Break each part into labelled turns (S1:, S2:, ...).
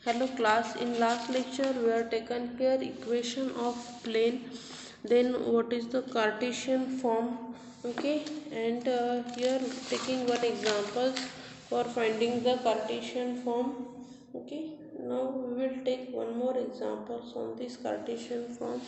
S1: Hello class, in last lecture we are taken here equation of plane, then what is the Cartesian form, okay, and here taking one examples for finding the Cartesian form, okay. Now we will take one more examples on this Cartesian form.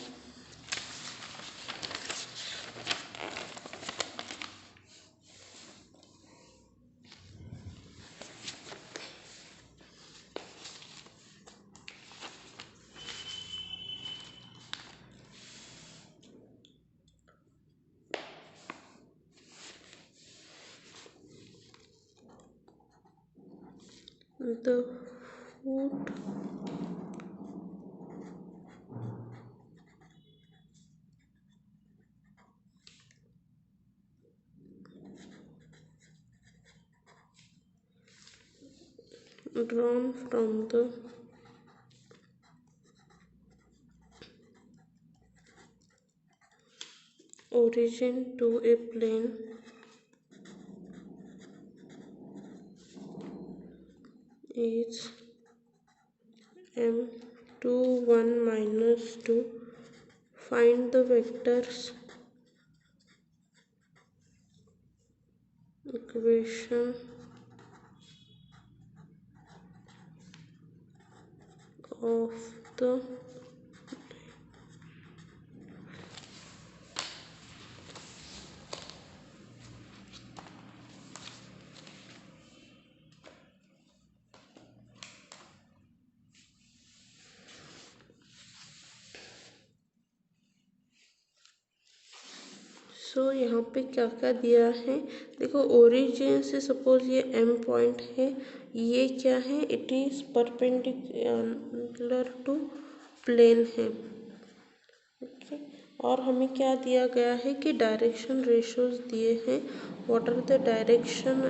S1: The foot drawn from the origin to a plane is m2 1 minus 2. Find the vectors equation of the सो यहाँ पे क्या क्या दिया है, देखो origin से suppose ये M point है, ये क्या है, it is perpendicular to plane है, ओके। और हमें क्या दिया गया है कि डायरेक्शन रेशियोज दिए हैं, what are the direction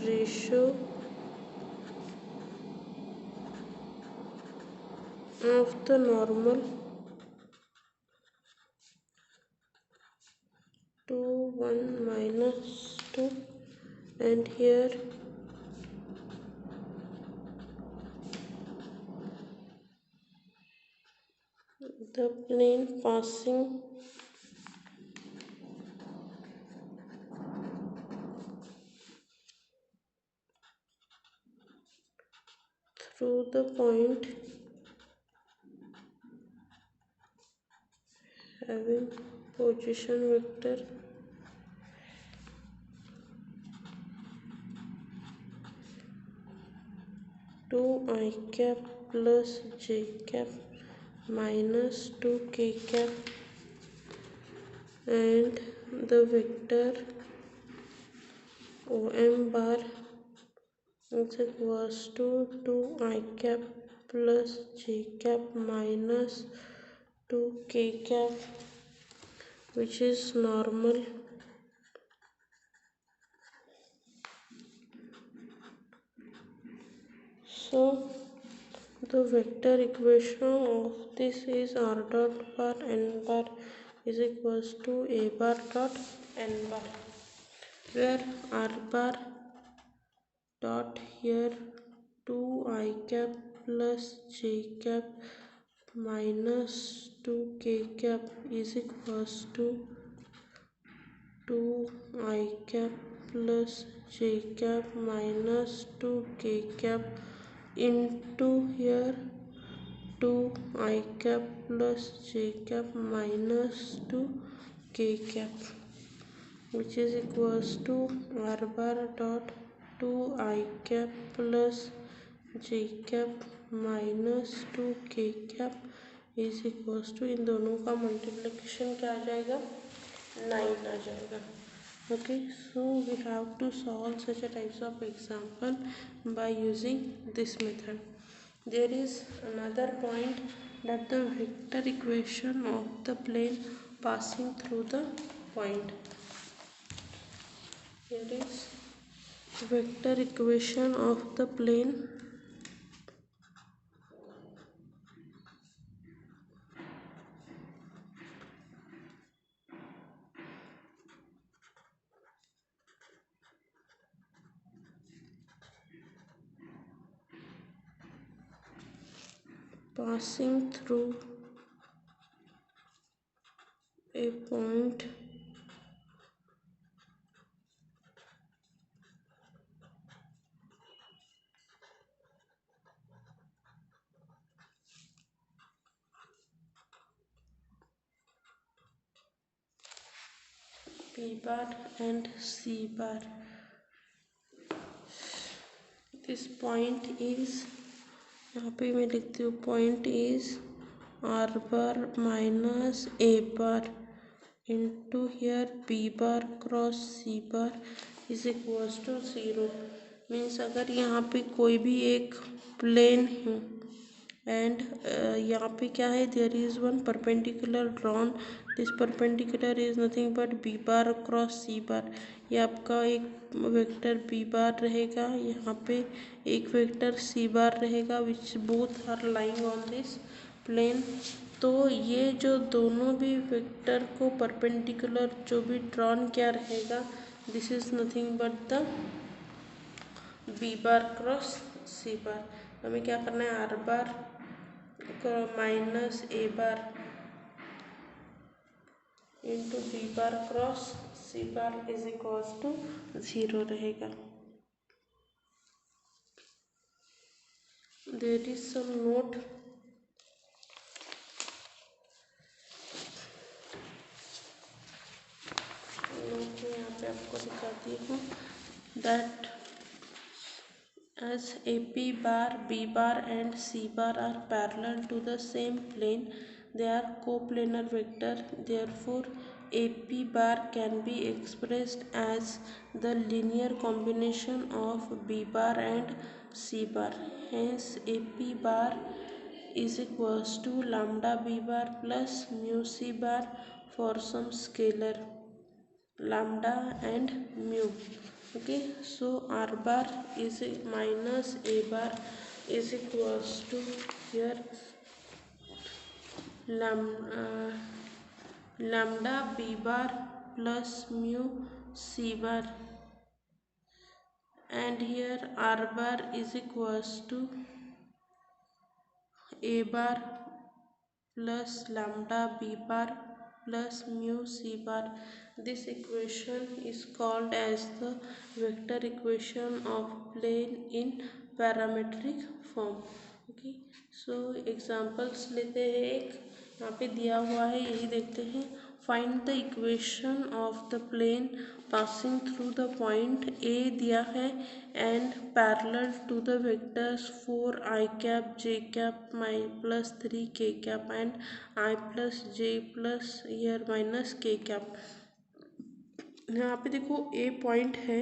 S1: ratio of the normal to 1 minus 2, and here the plane passing through the point having position vector two I cap plus j cap minus 2 k cap, and the vector om bar is equals to 2 I cap plus j cap minus 2 k cap, which is normal. So the vector equation of this is r dot bar n bar is equals to a bar dot n bar, where r bar dot here 2 I cap plus j cap minus 2 k cap is equals to 2 I cap plus j cap minus 2 k cap into here 2 I cap plus j cap minus 2 k cap, which is equals to r bar dot 2 I cap plus j cap minus 2 k cap is equals to, इन दोनों का multiplication क्या आ जाएगा, 9 आ जाएगा, okay. So we have to solve such a types of example by using this method. There is another point that the vector equation of the plane passing through the point. Here is vector equation of the plane passing through a point P bar and C bar. This point is, यहाँ पे मैं लिखती हूँ point is R bar minus A bar into here B bar cross C bar is equals to 0. Means अगर यहाँ पे कोई भी एक प्लेन है एंड यहाँ पे क्या है, there is one perpendicular drawn, this perpendicular is nothing but B bar cross C bar. ये आपका एक वेक्टर बी बार रहेगा, यहाँ पे एक वेक्टर सी बार रहेगा which both are lying on this plane. तो ये जो दोनों भी वेक्टर को परपेंडिकुलर जो भी ड्रॉन क्या रहेगा, this is nothing but the b bar cross C bar. हमें क्या करना है, r bar minus A bar into B bar cross C bar is equals to 0 रहेगा। देयर इज सम नोट, यहाँ पे आपको दिखाती हूँ that as AP bar, B bar and C bar are parallel to the same plane, they are coplanar vector. Therefore, AP bar can be expressed as the linear combination of B bar and C bar. Hence, AP bar is equals to lambda B bar plus mu C bar for some scalar lambda and mu. Okay, so R bar is minus A bar is equals to here lambda B bar plus mu C bar, and here R bar is equals to A bar plus lambda B bar plus mu C bar. This equation is called as the vector equation of plane in parametric form. Okay, so examples लेते हैं, एक यहाँ पे दिया हुआ है, यही देखते हैं। Find the equation of the plane passing through the point A दिया है and parallel to the vectors 4 i cap j cap माइ plus 3 k cap and i plus j plus ईयर माइनस k कैप। यहाँ पे देखो ए point है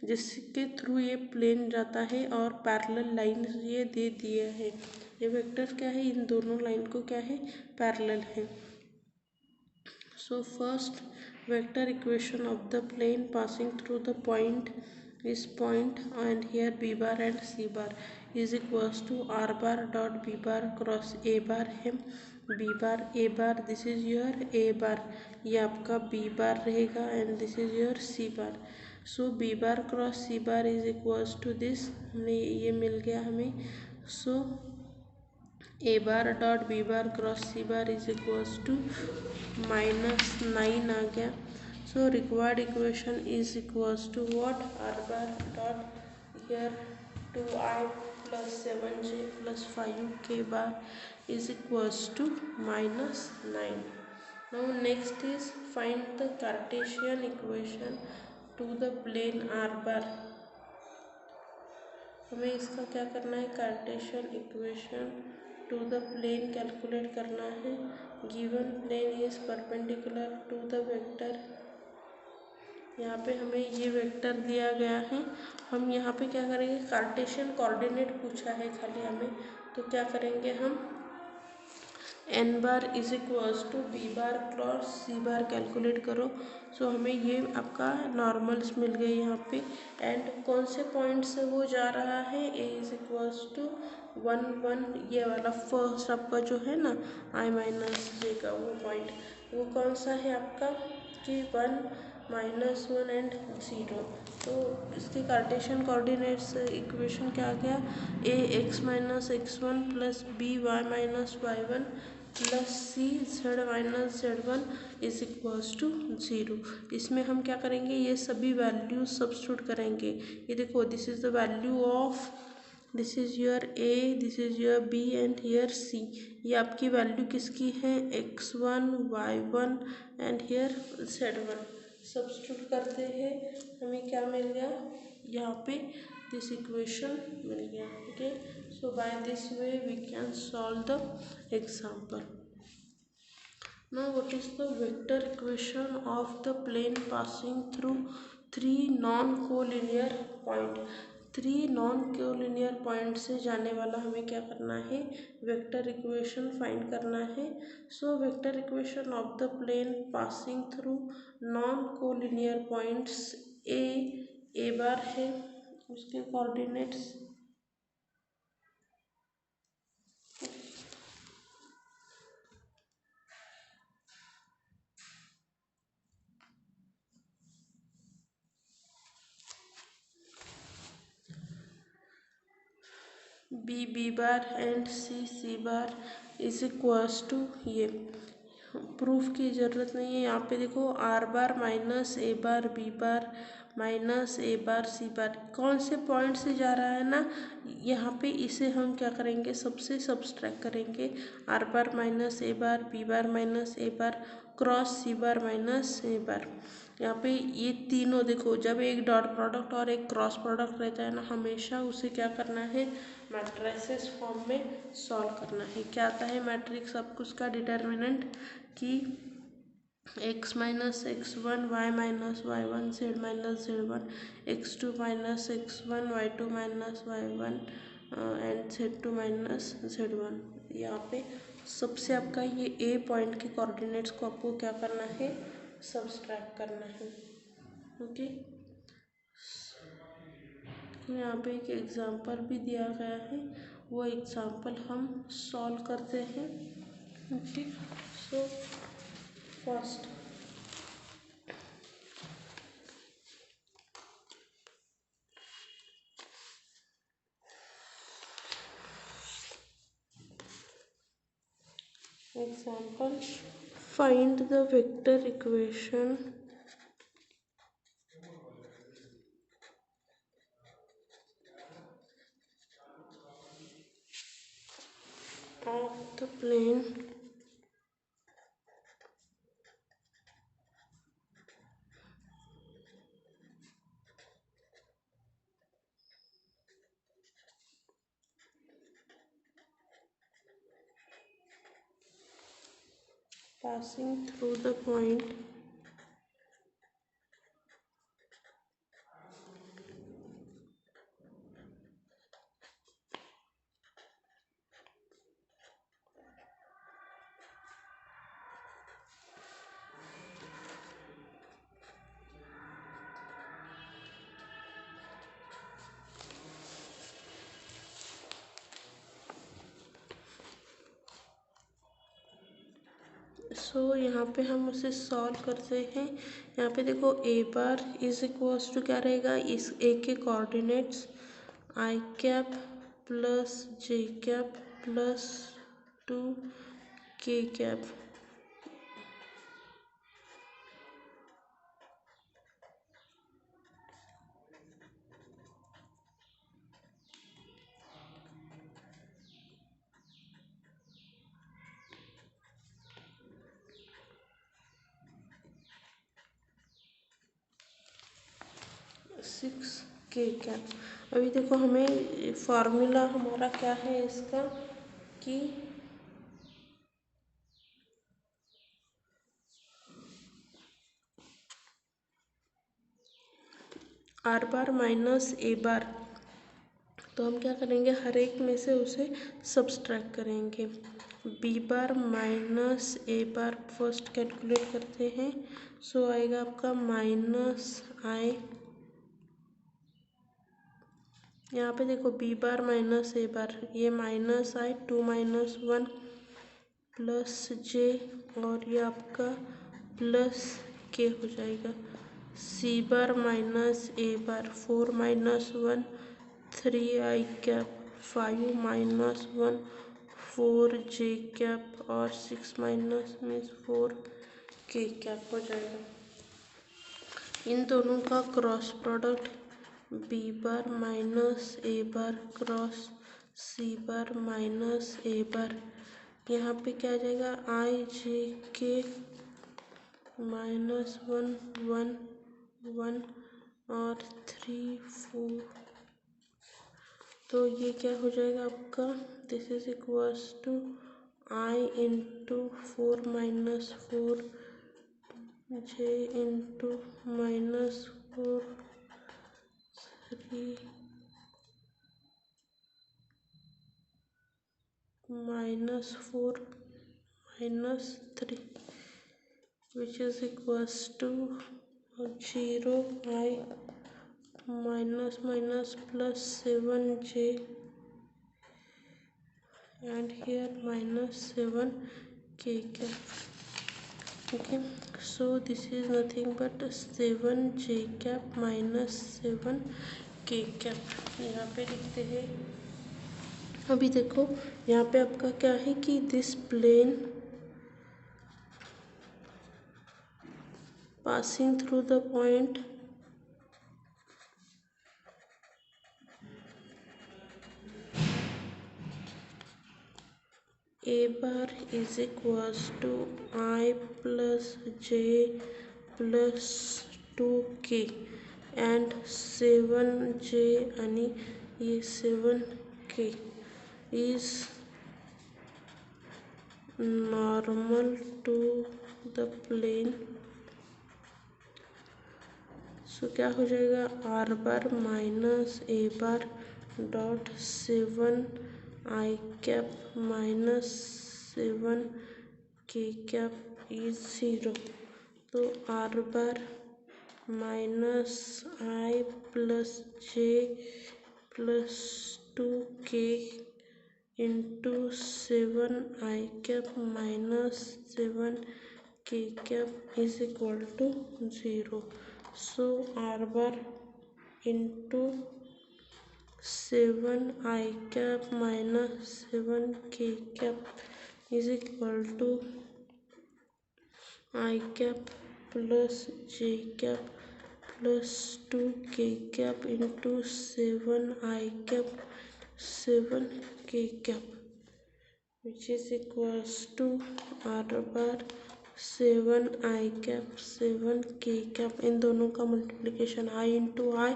S1: जिसके through ये प्लेन जाता है और पैरेलल लाइन ये दे दिया है। ये वेक्टर क्या है, इन दोनों लाइन को क्या है, पैरेलल है। So first vector equation of the plane passing through the point इस point and here b bar and c bar is equals to r bar dot B bar cross a bar है, b bar a bar, this is your a bar, ये आपका b bar रहेगा and this is your c bar. So b bar cross C bar is equals to this, ये मिल गया हमें। सो A bar dot B bar cross C bar is equals to -9 आ गया। So required equation is equals to what, R bar dot here 2i plus 7j plus 5k bar is equals to -9। Now next is find the Cartesian equation to the plane R bar. हमें इसका क्या करना है, Cartesian equation to the plane calculate करना है। Given plane is perpendicular to the vector, यहाँ पे हमें ये वेक्टर दिया गया है। हम यहाँ पे क्या करेंगे, कार्टेशियन कोऑर्डिनेट पूछा है खाली हमें, तो क्या करेंगे हम, N bar is equals to B bar cross C bar calculate करो। सो हमें ये आपका नॉर्मल्स मिल गए यहाँ पे, एंड कौन से पॉइंट से वो जा रहा है, ए इज इक्वल्स टू 1 1, ये वाला फर्स्ट आपका जो है ना i माइनस जे का वो पॉइंट, वो कौन सा है आपका कि 1 -1 एंड 0। तो इसके कार्टेशियन कोऑर्डिनेट्स इक्वेशन क्या आ गया, ax-x1 plus by-y1 plus z-z1 is equals to 0। इसमें हम क्या करेंगे, ये सभी वैल्यूज सब्स्टिट्यूट करेंगे। ये देखो, this is the value of, this is your a, this is your b and here c। ये आपकी वैल्यू किसकी है, x1 y1 and here z1। Substitute करते हैं, हमें क्या मिल गया, यहाँ पे दिस इक्वेशन मिल गया। Okay, so by this way we can solve the example. Now what is the vector equation of the plane passing through three non-collinear point? Three non collinear point से जाने वाला हमें क्या करना है, वेक्टर इक्वेशन फाइंड करना है। So vector equation of the plane passing through non collinear points a bar है, उसके coordinates b bar and c bar is equals to, ये प्रूफ की ज़रूरत नहीं है। यहाँ पे देखो, आर बार माइनस ए बार बी बार माइनस ए बार सी बार कौन से पॉइंट से जा रहा है ना, यहाँ पे इसे हम क्या करेंगे, सबसे सब्सट्रैक्ट करेंगे। Are bar minus A bar b bar minus A bar cross C bar minus A bar. यहाँ पे ये तीनों देखो, जब एक डॉट प्रोडक्ट और एक क्रॉस प्रोडक्ट रहता है ना, हमेशा उसे क्या करना है, मैट्रिसेस फॉर्म में सॉल्व करना है। क्या आता है मैट्रिक्स, आपको उसका डिटर्मिनेंट कि x-x1 y-y1 z-z1 x2 x1 y2 y1 and z2 z1। यहाँ पे सबसे आपका ये ए पॉइंट के कोऑर्डिनेट्स को आपको क्या करना है, सब्सट्रैक्ट करना है। ओके, यहाँ पे एक एग्जांपल भी दिया गया है, वो एग्जांपल हम सॉल्व करते हैं। Okay, so first example, find the vector equation of the plane passing through the point सो यहाँ पे हम उसे सॉल्व करते हैं। यहाँ पे देखो, ए बार इज इक्वल्स टू क्या रहेगा, इस ए के कोऑर्डिनेट्स आई कैप प्लस जे कैप प्लस 2 के कैप। सिक्स के कैप। अभी देखो, हमें फार्मूला हमारा क्या है इसका, कि आर बार माइनस ए बार, तो हम क्या करेंगे, हर एक में से उसे सब्सट्रैक्ट करेंगे। बी बार माइनस ए बार फर्स्ट कैलकुलेट करते हैं, सो आएगा आपका माइनस आई। यहाँ पे देखो, बी बार माइनस ए बार, ये माइनस आई 2 - 1 प्लस जे, और ये आपका प्लस के हो जाएगा। सी बार माइनस ए बार, 4 माइनस 1 3 आई कैप, 5 माइनस 1 4 जे कैप और 6 माइनस मीन्स 4 के कैप हो जाएगा। इन दोनों का cross product b bar minus ए बार क्रॉस सी बार माइनस ए बार, यहाँ पे क्या आ जाएगा आई जे के -1 1 1 और 3 4, तो ये क्या हो जाएगा आपका, this is equals to I into 4 minus 4 J into -4 3 -4 -3 which is equals to 0 I minus minus plus 7j and here minus 7k cap. Okay, so this is nothing but 7j cap minus 7k cap यहाँ पे लिखते हैं। अभी देखो यहाँ पे आपका क्या है कि this plane passing through the point a bar is equals to I plus j plus 2k and 7j आणि ये 7k is normal to the plane। सो क्या हो जाएगा R bar minus A bar dot 7 I cap minus 7 K cap is 0, तो R bar minus I plus J plus 2k into 7 I cap minus 7 K cap is equal to 0। So R bar into 7 I cap minus 7 K cap is equal to I cap plus J cap plus 2 K cap into 7 I cap 7 K cap which is equals to R bar 7 I cap 7 K cap, इन दोनों का multiplication आई into आई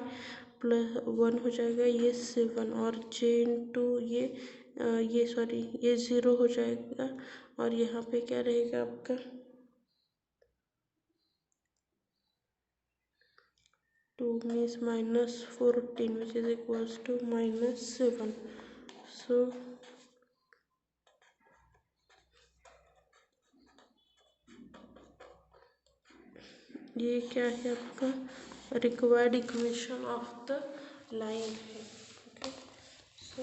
S1: plus 1 हो जाएगा, ये 7 और J into ये sorry ये 0 हो जाएगा और यहाँ पे क्या रहेगा आपका 2 means -14 which is equals to -7। So ये क्या है आपका required equation of the line है। Okay, so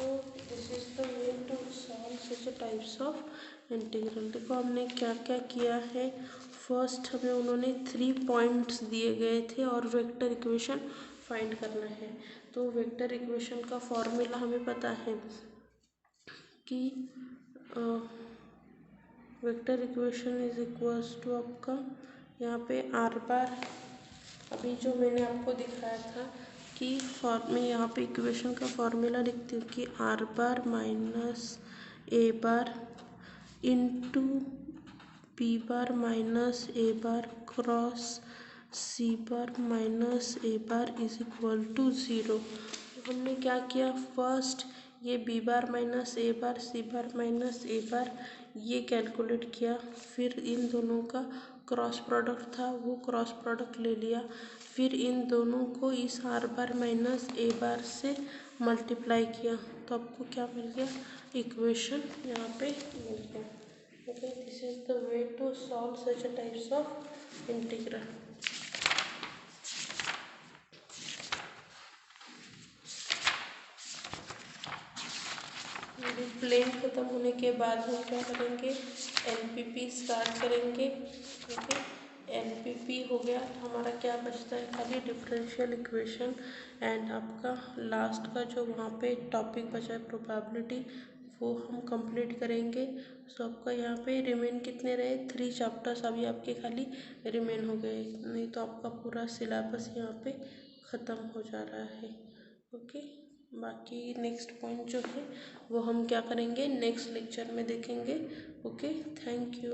S1: this is the way to solve such types of integral. देखो हमने क्या क्या किया है, फर्स्ट हमें उन्होंने 3 पॉइंट्स दिए गए थे और वेक्टर इक्वेशन फाइंड करना है। तो वेक्टर इक्वेशन का फॉर्मूला हमें पता है कि vector equation is equals to आपका यहाँ पे आर बार, अभी जो मैंने आपको दिखाया था कि मैं यहाँ पे इक्वेशन का फॉर्मूला लिखती हूँ कि R bar minus A bar into B bar minus A bar cross C bar minus A bar is equal to 0। हमने क्या किया, फर्स्ट ये बी बार माइनस ए बार सी बार माइनस ए बार ये कैलकुलेट किया, फिर इन दोनों का क्रॉस प्रोडक्ट था वो क्रॉस प्रोडक्ट ले लिया, फिर इन दोनों को इस आर बार माइनस ए बार से मल्टीप्लाई किया, तो आपको क्या मिल गया, इक्वेशन यहाँ पे मिल गया। Okay, this is the way to solve such types of integral. Plane ख़त्म होने के बाद हम क्या करेंगे, एलपीपी स्टार्ट करेंगे। ओके, एलपीपी हो गया। हमारा क्या बचता है, खाली डिफरेंशियल इक्वेशन एंड आपका लास्ट का जो वहाँ पे टॉपिक बचा है प्रोबेबिलिटी, वो हम कंप्लीट करेंगे। सो आपका यहाँ पे रिमेन कितने रहे, 3 चैप्टर्स अभी आपके खाली रिमेन हो गए, नहीं तो आपका पूरा सिलेबस यहाँ पे ख़त्म हो जा रहा है। ओके, बाकी नेक्स्ट पॉइंट जो है वो हम क्या करेंगे, नेक्स्ट लेक्चर में देखेंगे। Okay, thank you.